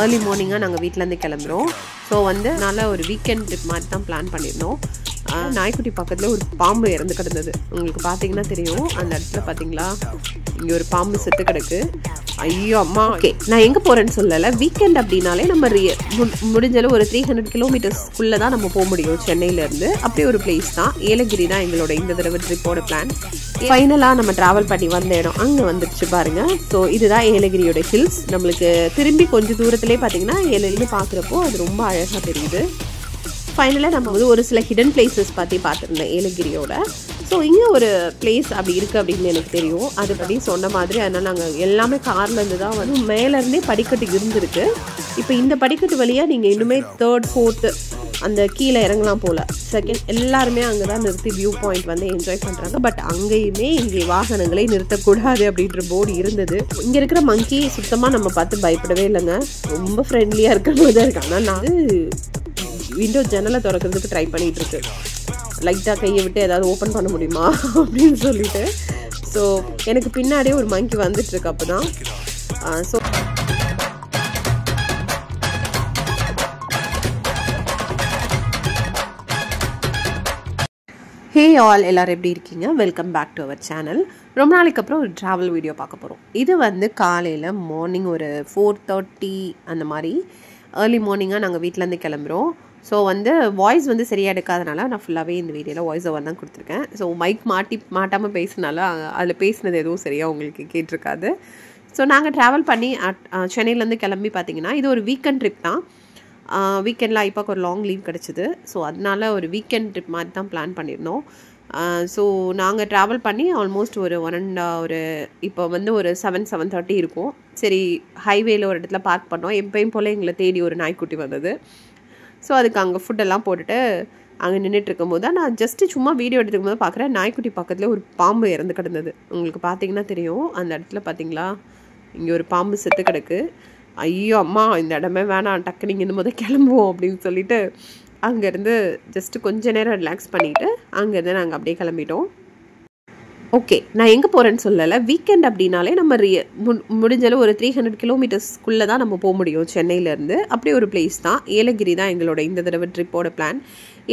Early மார்னிங்காக நாங்கள் வீட்டிலேருந்து கிளம்புறோம். ஸோ வந்து நல்ல ஒரு வீக்கெண்ட் ட்ரிப் மாதிரி தான் பிளான் பண்ணியிருந்தோம். நாய்க்குட்டி பக்கத்தில் ஒரு பாம்பு இறந்து கிடந்தது. உங்களுக்கு பார்த்தீங்கன்னா தெரியும். அந்த இடத்துல பார்த்தீங்களா, இங்கே ஒரு பாம்பு செத்து கிடக்கு. ஐயோ அம்மா. ஓகே, நான் எங்கே போகிறேன்னு சொல்லலை. வீக்கெண்ட் அப்படின்னாலே நம்ம முடிஞ்சாலும் ஒரு 300 கிலோமீட்டர்ஸ்க்குள்ளே தான் நம்ம போக முடியும் சென்னையிலேருந்து. அப்படி ஒரு பிளேஸ் தான் ஏலகிரி தான் எங்களோட இந்த தடவை ட்ரிப்போட பிளான். ஃபைனலாக நம்ம ட்ராவல் பண்ணி வந்த இடம் அங்கே வந்துடுச்சு பாருங்கள். ஸோ இதுதான் ஏலகிரியோட ஹில்ஸ். நம்மளுக்கு திரும்பி கொஞ்சம் தூரத்துலேயே பார்த்தீங்கன்னா ஏலகிரி பார்க்குறப்போ அது ரொம்ப அழகாக தெரியுது. ஃபைனலாக நம்ம வந்து ஒரு சில ஹிடன் பிளேசஸ் பற்றி பார்த்துருந்தேன் ஏலகிரியோட. ஸோ இங்கே ஒரு பிளேஸ் அப்படி இருக்குது அப்படின்னு எனக்கு தெரியும். அது பற்றி சொன்ன மாதிரி. அதனால் நாங்கள் எல்லாமே கார்லேருந்து தான் வந்து மேலேருந்தே படிக்கட்டு இருந்திருக்கு. இப்போ இந்த படிக்கட்டு வழியாக நீங்கள் இன்னுமே 3rd 4th அந்த கீழே இறங்கலாம் போல். செகண்ட் எல்லாருமே அங்கே தான் நிறுத்தி வியூ பாயிண்ட் வந்து என்ஜாய் பண்ணுறாங்க. பட் அங்கேயுமே இங்கே வாகனங்களே நிறுத்தக்கூடாது அப்படின்ற போர்டு இருந்தது. இங்கே இருக்கிற மங்கி சுத்தமாக நம்ம பார்த்து பயப்படவே இல்லைங்க. ரொம்ப ஃப்ரெண்ட்லியாக இருக்கிற மாதிரி தான் இருக்கு. ஆனால் நான் விண்டோ ஜன்னலை திறக்கிறதுக்கு ட்ரை பண்ணிகிட்டு இருக்கு. லைட்டாக கையை விட்டு ஏதாவது ஓப்பன் பண்ண முடியுமா அப்படின்னு சொல்லிட்டு. ஸோ எனக்கு பின்னாடியே ஒரு மங்கி வந்துட்டுருக்கு அப்போ தான். ஸோ ஹே ஆல், எல்லோரும் எப்படி இருக்கீங்க? Welcome back to our channel. ரொம்ப நாளைக்கு அப்புறம் ஒரு ட்ராவல் வீடியோ பார்க்க போகிறோம். இது வந்து காலையில் மார்னிங் ஒரு 4:30 அந்த மாதிரி ஏர்லி மார்னிங்காக நாங்கள் வீட்டிலேருந்து கிளம்புறோம். ஸோ வந்து வாய்ஸ் வந்து சரியாக எடுக்காதனால நான் ஃபுல்லாகவே இந்த வீடியோவில் வாய்ஸ் ஓவர் தான் கொடுத்துருக்கேன். ஸோ மைக் மாட்டாமல் பேசினால அதில் பேசினது எதுவும் சரியாக உங்களுக்கு கேட்டிருக்காது. ஸோ நாங்கள் ட்ராவல் பண்ணி சென்னையிலேருந்து கிளம்பி பார்த்திங்கன்னா இது ஒரு வீக்கெண்ட் ட்ரிப் தான். வீக்கெண்டில் ஐப்பாக்கு ஒரு லாங் லீவ் கிடச்சிது. ஸோ அதனால ஒரு வீக்கெண்ட் ட்ரிப் மாதிரி தான் பிளான் பண்ணியிருந்தோம். ஸோ நாங்கள் ட்ராவல் பண்ணி ஆல்மோஸ்ட் ஒரு இப்போ வந்து ஒரு 7:30 இருக்கும். சரி, ஹைவேயில் ஒரு இடத்துல பார்க் பண்ணோம். எப்பயும் போல் எங்களை தேடி ஒரு நாய்க்குட்டி வந்தது. ஸோ அதுக்கு அங்கே ஃபுட்டெல்லாம் போட்டுட்டு அங்கே நின்றுட்டு இருக்கும்போது தான் நான் ஜஸ்ட்டு சும்மா வீடியோ எடுத்துக்கும் போது பார்க்குறேன் நாய்க்குட்டி பக்கத்தில் ஒரு பாம்பு இறந்து கிடந்தது. உங்களுக்கு பார்த்தீங்கன்னா தெரியும். அந்த இடத்துல பார்த்தீங்களா, இங்கே ஒரு பாம்பு செத்து கிடக்கு. ஐயோ அம்மா, இந்த இடமே வேணாம், டக்கு நீங்கள் இந்த கிளம்புவோம் அப்படின்னு சொல்லிட்டு அங்கேருந்து ஜஸ்ட்டு கொஞ்சம் நேரம் ரிலாக்ஸ் பண்ணிவிட்டு அங்கேருந்து நாங்கள் அப்படியே கிளம்பிட்டோம். ஓகே, நான் எங்கே போகிறேன்னு சொல்லலை. வீக்கெண்ட் அப்படின்னாலே நம்ம முடிஞ்சாலும் ஒரு 300 கிலோமீட்டர்ஸ்க்குள்ளே தான் நம்ம போக முடியும் சென்னையிலேருந்து. அப்படி ஒரு பிளேஸ் தான் ஏலகிரி தான் எங்களோட இந்த தடவை ட்ரிப்போட பிளான்.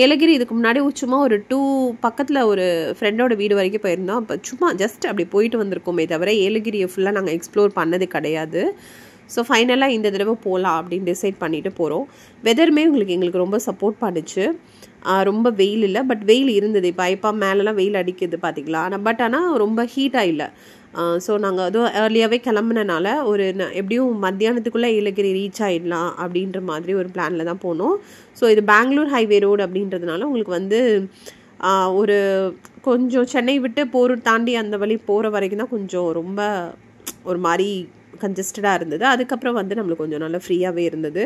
ஏலகிரி இதுக்கு முன்னாடி சும்மா ஒரு 2 பக்கத்தில் ஒரு ஃப்ரெண்டோட வீடு வரைக்கும் போயிருந்தோம். அப்போ சும்மா ஜஸ்ட் அப்படி போயிட்டு வந்திருக்கோமே தவிர ஏலகிரியை ஃபுல்லாக நாங்கள் எக்ஸ்ப்ளோர் பண்ணது கிடையாது. ஸோ ஃபைனலாக இந்த தடவை போகலாம் அப்படின்னு டிசைட் பண்ணிவிட்டு போகிறோம். வெதருமே எங்களுக்கு ரொம்ப சப்போர்ட் பண்ணிச்சு. ரொம்ப வெயில் இல்லை, பட் வெயில் இருந்தது. இப்போ மேலெலாம் வெயில் அடிக்குது பார்த்திங்களா. ஆனால் ரொம்ப ஹீட்டாக இல்லை. ஸோ நாங்கள் அதுவும் ஏர்லியாகவே கிளம்புனனால ஒரு எப்படியும் மத்தியானத்துக்குள்ளே ஏலகிரி ரீச் ஆகிடலாம் அப்படின்ற மாதிரி ஒரு பிளானில் தான் போனோம். ஸோ இது பெங்களூர் ஹைவே ரோடு அப்படின்றதுனால உங்களுக்கு வந்து ஒரு கொஞ்சம் சென்னை விட்டு போரூர் தாண்டி அந்த வழி போகிற வரைக்கும் தான் கொஞ்சம் ரொம்ப ஒரு மாதிரி கன்ஜஸ்டடாக இருந்தது. அதுக்கப்புறம் வந்து நம்மளுக்கு கொஞ்சம் நல்லா ஃப்ரீயாகவே இருந்தது.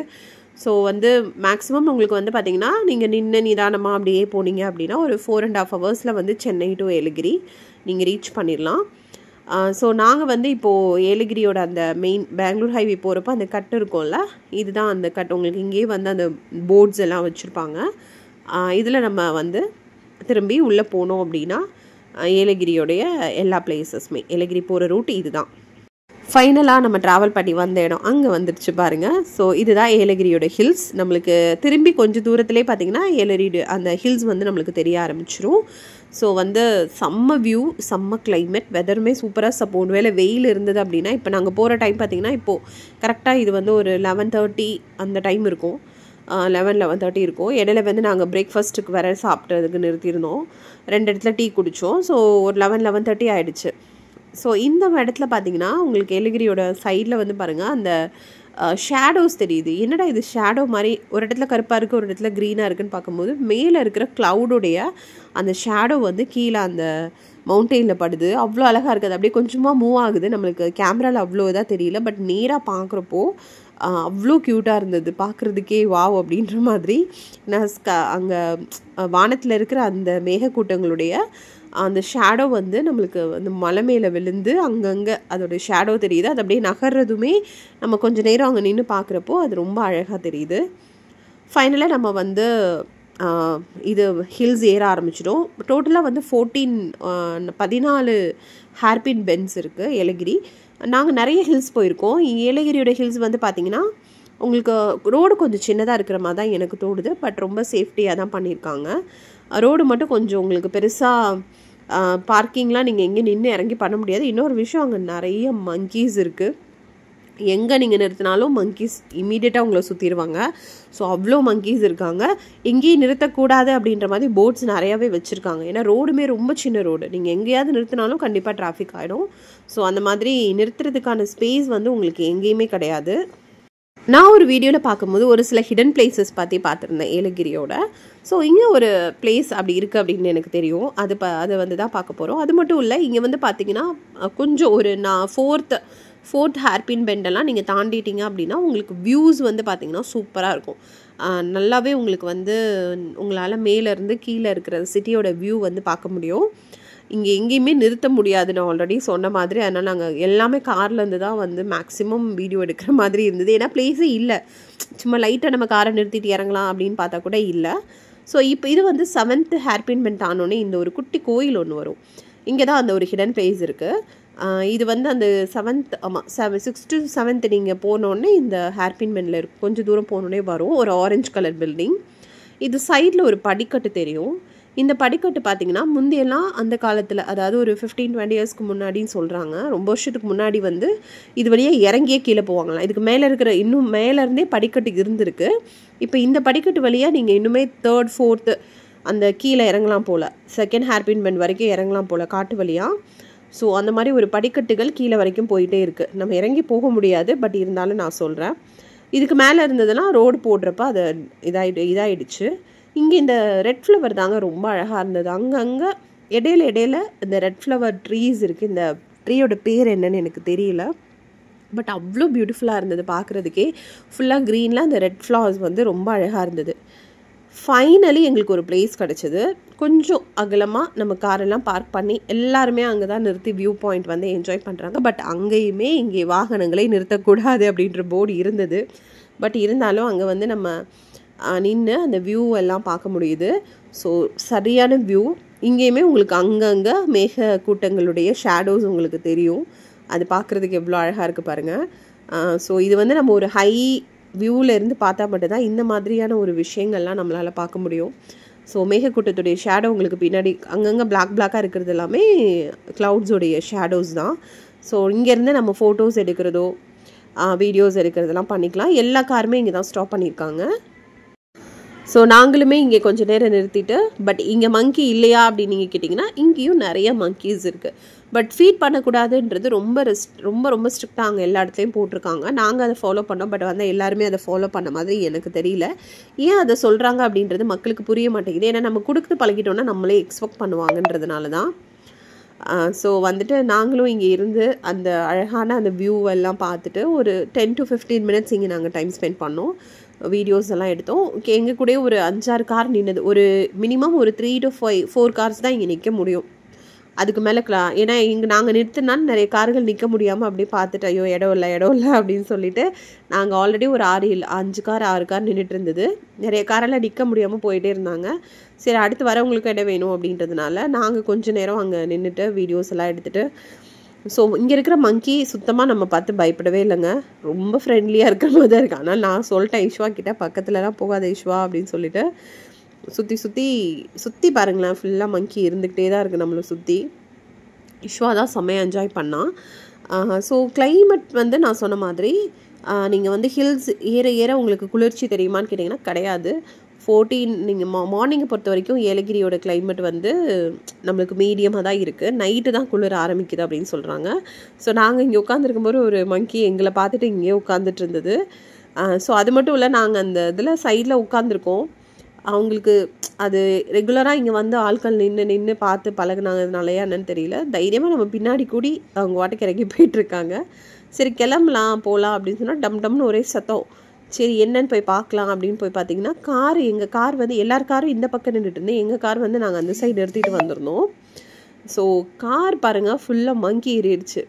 ஸோ வந்து மேக்ஸிமம் உங்களுக்கு வந்து பார்த்திங்கன்னா நீங்கள் நிதானமாக அப்படியே போனீங்க அப்படின்னா ஒரு 4.5 hours வந்து சென்னை டு ஏலகிரி நீங்கள் ரீச் பண்ணிடலாம். ஸோ நாங்கள் வந்து இப்போது ஏலகிரியோட அந்த மெயின் பெங்களூர் ஹைவே போகிறப்போ அந்த கட்டு இருக்கும்ல, இதுதான் அந்த கட்டு. உங்களுக்கு இங்கேயே வந்து அந்த போர்ட்ஸ் எல்லாம் வச்சுருப்பாங்க. இதில் நம்ம வந்து திரும்பி உள்ளே போனோம் அப்படின்னா ஏலகிரியோடைய எல்லா பிளேசஸுமே, ஏலகிரி போகிற ரூட் இது தான். ஃபைனலாக நம்ம ட்ராவல் பண்ணி வந்த இடம் அங்கே வந்துடுச்சு பாருங்கள். ஸோ இதுதான் ஏலகிரியோட ஹில்ஸ். நம்மளுக்கு திரும்பி கொஞ்சம் தூரத்துலேயே பார்த்திங்கன்னா ஏலகிரி அந்த ஹில்ஸ் வந்து நம்மளுக்கு தெரிய ஆரம்பிச்சிரும். ஸோ வந்து செம்ம வியூ, செம்ம கிளைமேட், வெதருமே சூப்பராக சப்போர்ட். வேலை வெயில் இருந்தது அப்படின்னா இப்போ நாங்கள் போகிற டைம் பார்த்திங்கன்னா இப்போது கரெக்டாக இது வந்து ஒரு 11:30 அந்த டைம் இருக்கும். 11:30 இருக்கும். இடையில வந்து நாங்கள் பிரேக்ஃபாஸ்ட்டுக்கு வேறு சாப்பிட்றதுக்கு நிறுத்தியிருந்தோம். 2 இடத்துல டீ குடித்தோம். ஸோ ஒரு 11:30 ஆகிடுச்சு. ஸோ இந்த இடத்துல பார்த்தீங்கன்னா உங்களுக்கு ஏலகிரியோட சைடில் வந்து பாருங்கள் அந்த ஷேடோஸ் தெரியுது. என்னடா இது ஷேடோ மாதிரி, ஒரு இடத்துல கருப்பாக இருக்குது, ஒரு இடத்துல க்ரீனாக இருக்குதுன்னு பார்க்கும்போது மேலே இருக்கிற க்ளவுடோடைய அந்த ஷேடோ வந்து கீழே அந்த மவுண்டெயினில் படுது. அவ்வளோ அழகாக இருக்குது. அப்படியே கொஞ்சமாக மூவ் ஆகுது. நம்மளுக்கு கேமராவில் அவ்வளோ இதாக தெரியல, பட் நேராக பார்க்குறப்போ அவ்வளோ க்யூட்டாக இருந்தது. பார்க்குறதுக்கே வாவ் அப்படின்ற மாதிரி. அங்கே வானத்தில் இருக்கிற அந்த மேகக்கூட்டங்களுடைய அந்த ஷேடோ வந்து நம்மளுக்கு வந்து மலை மேலே விழுந்து அங்கங்கே அதோடைய ஷேடோ தெரியுது. அது அப்படியே நகர்றதுமே நம்ம கொஞ்சம் நேரம் அங்கே நின்று பார்க்குறப்போ அது ரொம்ப அழகாக தெரியுது. ஃபைனலாக நம்ம வந்து இது ஹில்ஸ் ஏற ஆரம்பிச்சிடும். டோட்டலாக வந்து 14 ஹேர்பின் பென்ஸ் இருக்குது ஏலகிரி. நாங்கள் நிறைய ஹில்ஸ் போயிருக்கோம். ஏலகிரியோட ஹில்ஸ் வந்து பார்த்திங்கன்னா உங்களுக்கு ரோடு கொஞ்சம் சின்னதாக இருக்கிற மாதிரி தான் எனக்கு தோணுது. பட் ரொம்ப சேஃப்டியாக தான் பண்ணியிருக்காங்க. ரோடு மட்டும் கொஞ்சம் உங்களுக்கு பெருசாக பார்க்கிங்லாம் நீங்கள் எங்கேயும் நின்று இறங்கி பண்ண முடியாது. இன்னொரு விஷயம், அங்கே நிறைய மங்கீஸ் இருக்குது. எங்கே நீங்கள் நிறுத்தினாலும் மங்கீஸ் இமீடியட்டாக உங்களை சுற்றிடுவாங்க. ஸோ அவ்வளோ மங்கீஸ் இருக்காங்க. எங்கேயும் நிறுத்தக்கூடாது அப்படின்ற மாதிரி போர்ட்ஸ் நிறையாவே வச்சுருக்காங்க. ஏன்னா ரோடுமே ரொம்ப சின்ன ரோடு, நீங்கள் எங்கேயாவது நிறுத்தினாலும் கண்டிப்பாக டிராஃபிக் ஆகிடும். ஸோ அந்த மாதிரி நிறுத்துறதுக்கான ஸ்பேஸ் வந்து உங்களுக்கு எங்கேயுமே கிடையாது. நான் ஒரு வீடியோவில் பார்க்கும்போது ஒரு சில ஹிடன் பிளேசஸ் பார்த்துருந்தேன் ஏலகிரியோட. ஸோ இங்கே ஒரு பிளேஸ் அப்படி இருக்குது அப்படின்னு எனக்கு தெரியும். அதை வந்து தான் பார்க்க போகிறோம். அது மட்டும் இல்லை, இங்கே வந்து பார்த்திங்கன்னா கொஞ்சம் ஒரு ஃபோர்த் ஹேர்பின் பெண்டெல்லாம் நீங்கள் தாண்டிட்டீங்க அப்படின்னா உங்களுக்கு வியூஸ் வந்து பார்த்திங்கன்னா சூப்பராக இருக்கும். நல்லாவே உங்களுக்கு வந்து உங்களால் மேலேருந்து கீழே இருக்கிற சிட்டியோட வியூ வந்து பார்க்க முடியும். இங்கே எங்கேயுமே நிறுத்த முடியாது, நான் ஆல்ரெடி சொன்ன மாதிரி. அதனால் நாங்கள் எல்லாமே கார்லேருந்து தான் வந்து மேக்ஸிமம் வீடியோ எடுக்கிற மாதிரி இருந்தது. ஏன்னா பிளேஸே இல்லை, சும்மா லைட்டாக நம்ம காரை நிறுத்திட்டு இறங்கலாம் அப்படின்னு பார்த்தா கூட இல்லை. ஸோ இப்போ இது வந்து 7th ஹேர்பின் பெண்ட் ஆனோடனே இந்த ஒரு குட்டி கோயில் ஒன்று வரும். இங்கே தான் அந்த ஒரு ஹிடன் பிளேஸ் இருக்குது. இது வந்து அந்த 6th to 7th நீங்கள் போனோடனே இந்த ஹேர்பின் பெண்டில் இருக்கும். கொஞ்சம் தூரம் போனோடனே வரும் ஒரு ஆரஞ்சு கலர் பில்டிங். இது சைடில் ஒரு படிக்கட்டு தெரியும். இந்த படிக்கட்டு பார்த்திங்கன்னா முந்தையெல்லாம் அந்த காலத்தில், அதாவது ஒரு 15-20 இயர்ஸ்க்கு முன்னாடின்னு சொல்கிறாங்க, ரொம்ப வருஷத்துக்கு முன்னாடி வந்து இது வழியாக இறங்கியே கீழே போவாங்களாம். இதுக்கு மேலே இருக்கிற இன்னும் மேலேருந்தே படிக்கட்டு இருந்திருக்கு. இப்போ இந்த படிக்கட்டு வழியாக நீங்கள் இன்னுமே 3rd 4th அந்த கீழே இறங்கலாம் போல், 2nd ஹேர்பின் பெண்ட் வரைக்கும் இறங்கலாம் போல் காட்டு வழியாக. ஸோ அந்த மாதிரி ஒரு படிக்கட்டுகள் கீழே வரைக்கும் போயிட்டே இருக்குது. நம்ம இறங்கி போக முடியாது, பட் இருந்தாலும் நான் சொல்கிறேன். இதுக்கு மேலே இருந்ததுன்னா ரோடு போடுறப்ப அது இதாகிடுச்சு. இங்கே இந்த ரெட் ஃப்ளவர் தாங்க ரொம்ப அழகாக இருந்தது. அங்கங்கே இடையில இந்த ரெட் ஃப்ளவர் ட்ரீஸ் இருக்குது. இந்த ட்ரீயோட பேர் என்னன்னு எனக்கு தெரியல, பட் அவ்வளோ பியூட்டிஃபுல்லாக இருந்தது பார்க்குறதுக்கே. ஃபுல்லாக க்ரீனில் அந்த ரெட் ஃப்ளவர்ஸ் வந்து ரொம்ப அழகாக இருந்தது. ஃபைனலி எங்களுக்கு ஒரு பிளேஸ் கிடச்சிது. கொஞ்சம் அகலமாக நம்ம காரெல்லாம் பார்க் பண்ணி எல்லாருமே அங்கே தான் நிறுத்தி வியூ பாயிண்ட் வந்து என்ஜாய் பண்ணுறாங்க. பட் அங்கேயுமே இங்கே வாகனங்களே நிறுத்தக்கூடாது அப்படின்ற போர்டு இருந்தது. பட் இருந்தாலும் அங்கே வந்து நம்ம நின்று அந்த வியூ எல்லாம் பார்க்க முடியுது. ஸோ சரியான வியூ. இங்கேயுமே உங்களுக்கு அங்கங்கே மேக கூட்டங்களுடைய ஷேடோஸ் உங்களுக்கு தெரியும். அது பார்க்குறதுக்கு எவ்வளோ அழகாக இருக்குது பாருங்கள். ஸோ இது வந்து நம்ம ஒரு ஹை வியூவில் இருந்து பார்த்தா மட்டும்தான் இந்த மாதிரியான ஒரு விஷயங்கள்லாம் நம்மளால் பார்க்க முடியும். ஸோ மேகக்கூட்டத்துடைய ஷேடோ உங்களுக்கு பின்னாடி அங்கங்கே பிளாக்காக இருக்கிறது எல்லாமே க்ளவுட்ஸோடைய ஷேடோஸ் தான். ஸோ இங்கேருந்து நம்ம ஃபோட்டோஸ் எடுக்கிறதோ வீடியோஸ் எடுக்கிறதெல்லாம் பண்ணிக்கலாம். எல்லா காருமே இங்கே தான் ஸ்டாப் பண்ணியிருக்காங்க. ஸோ நாங்களுமே இங்கே கொஞ்சம் நேரம் நிறுத்திட்டு, பட் இங்கே மங்கி இல்லையா அப்படின்னு நீங்கள் கேட்டிங்கன்னா இங்கேயும் நிறைய மங்கீஸ் இருக்குது. பட் ஃபீட் பண்ணக்கூடாதுன்றது ரொம்ப ஸ்ட்ரிக்டாக அங்கே எல்லா இடத்துலையும் போட்டிருக்காங்க. நாங்கள் அதை ஃபாலோ பண்ணோம், பட் வந்து எல்லாருமே அதை ஃபாலோ பண்ண மாதிரி எனக்கு தெரியல. ஏன் அதை சொல்கிறாங்க அப்படின்றது மக்களுக்கு புரிய மாட்டேங்குது. ஏன்னா நம்ம கொடுத்து பழகிட்டோன்னா நம்மளே எக்ஸ்பெக்ட் பண்ணுவாங்கன்றதுனால தான். ஸோ வந்துட்டு நாங்களும் இங்கே இருந்து அந்த அழகான அந்த வியூவெல்லாம் பார்த்துட்டு ஒரு 10 to 15 மினிட்ஸ் இங்கே நாங்கள் டைம் ஸ்பெண்ட் பண்ணோம். வீடியோஸ் எல்லாம் எடுத்தோம். எங்கள் கூட ஒரு 5-6 கார் நின்னது. ஒரு மினிமம் ஒரு 3 to 4 கார்ஸ் தான் இங்கே நிற்க முடியும். அதுக்கு மேலே ஏன்னா இங்கே நாங்கள் நிறுத்தினாலும் நிறைய கார்கள் நிற்க முடியாமல் அப்படியே பார்த்துட்டு ஐயோ இடம் இல்லை அப்படின்னு சொல்லிட்டு நாங்கள் ஆல்ரெடி ஒரு 6 கார் நின்றுட்டு இருந்தது. நிறைய காரெல்லாம் நிற்க முடியாமல் போயிட்டே இருந்தாங்க. சரி, அடுத்து வரவங்களுக்கு இடம் வேணும் அப்படின்றதுனால நாங்கள் கொஞ்சம் நேரம் அங்கே நின்றுட்டு வீடியோஸ் எல்லாம் எடுத்துகிட்டு. ஸோ இங்கே இருக்கிற மங்கி சுத்தமாக நம்ம பார்த்து பயப்படவே இல்லைங்க. ரொம்ப ஃப்ரெண்ட்லியாக இருக்கிற மாதிரி தான் இருக்குது. ஆனால் நான் சொல்லிட்டேன் ஈஸ்வா கிட்ட, பக்கத்துலலாம் போகாத ஈஸ்வா அப்படின்னு சொல்லிட்டு. சுற்றி பாருங்களேன், ஃபுல்லாக மங்கி இருந்துக்கிட்டே தான் இருக்குது நம்மளை சுற்றி. ஈஸ்வா தான் செம்மையாக என்ஜாய் பண்ணான். ஸோ கிளைமேட் வந்து நான் சொன்ன மாதிரி நீங்கள் வந்து ஹில்ஸ் ஏற உங்களுக்கு குளிர்ச்சி தெரியுமான்னு கேட்டிங்கன்னா கிடையாது. 14 நீங்கள் மார்னிங்கை பொறுத்த வரைக்கும் ஏலகிரியோட கிளைமேட் வந்து நம்மளுக்கு மீடியமாக தான் இருக்குது. நைட்டு தான் குளிர ஆரம்பிக்குது அப்படின்னு சொல்கிறாங்க. ஸோ நாங்கள் இங்கே உட்காந்துருக்கும்போது ஒரு மங்கி எங்களை பார்த்துட்டு இங்கேயே உட்காந்துட்டு இருந்தது. ஸோ அது மட்டும் இல்லை, நாங்கள் அந்த இதில் சைடில் உட்காந்துருக்கோம். அவங்களுக்கு அது ரெகுலராக இங்கே வந்து ஆட்கள் நின்று பார்த்து பழகுனாங்கனாலையா என்னன்னு தெரியல, தைரியமாக நம்ம பின்னாடி கூடி அவங்க வாட்டுக்கு இறங்கி போயிட்டுருக்காங்க. சரி கிளம்பலாம் போகலாம் அப்படின்னு சொன்னால் டம்னு ஒரே சத்தம். சரி என்னன்னு போய் பார்க்கலாம் அப்படின்னு போய் பார்த்தீங்கன்னா எங்கள் கார் வந்து எல்லார் காரும் இந்த பக்கம் நின்றுட்டு இருந்தேன். எங்கள் கார் வந்து நாங்கள் அந்த சைடு எடுத்துகிட்டு வந்திருந்தோம். ஸோ கார் பாருங்கள் ஃபுல்லாக மங்கி ஏறிடுச்சு.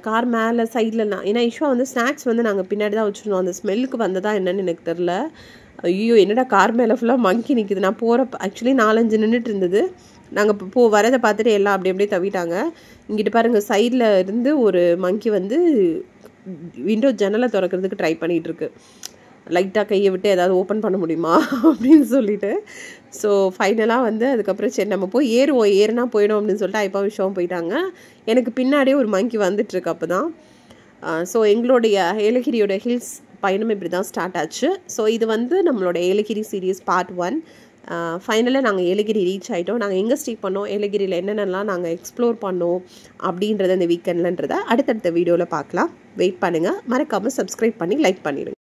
கார் மேலே சைட்லலாம். ஏன்னா ஈஸ்வா வந்து ஸ்நாக்ஸ் வந்து நாங்கள் பின்னாடி தான் வச்சுருந்தோம். அந்த ஸ்மெல்லுக்கு வந்ததா என்னன்னு எனக்கு தெரில. ஐயோ என்னடா கார் மேலே ஃபுல்லாக மங்கி நிற்குது. நான் போகிறப்ப ஆக்சுவலி 4-5 நின்றுட்டு இருந்தது. நாங்கள் வரதை பார்த்துட்டு எல்லாம் அப்படியே தவிட்டாங்க. இங்கிட்டு பாருங்கள் சைடில் இருந்து ஒரு மங்கி வந்து விண்டோ ஜன்னலை திறக்கிறதுக்கு ட்ரை பண்ணிகிட்ருக்கு. லைட்டாக கையை விட்டு ஏதாவது ஓப்பன் பண்ண முடியுமா அப்படின்னு சொல்லிட்டு. ஸோ ஃபைனலாக வந்து அதுக்கப்புறம் சரி நம்ம போய் ஏறுனா போயிடும் அப்படின்னு சொல்லிட்டு ஐப்பா விஷயம் போயிட்டாங்க. எனக்கு பின்னாடியே ஒரு மங்கி வந்துட்டுருக்கு அப்போ தான். ஸோ எங்களுடைய ஏலகிரியோட ஹில்ஸ் பயணம் இப்படி தான் ஸ்டார்ட் ஆச்சு. ஸோ இது வந்து நம்மளோட ஏலகிரி சீரீஸ் பார்ட் 1. ஃபைனலாக நாங்கள் ஏலகிரி ரீச் ஆகிட்டோம். நாங்கள் எங்கே ஸ்டே பண்ணோம், ஏலகிரியில் என்னென்னலாம் நாங்கள் எக்ஸ்ப்ளோர் பண்ணோம் அப்படின்றத இந்த வீக்கெண்ட்லன்றதை அடுத்தடுத்த வீடியோவில் பார்க்கலாம். வெயிட் பண்ணுங்கள். மறக்காமல் சப்ஸ்கிரைப் பண்ணி லைக் பண்ணிவிடுங்க.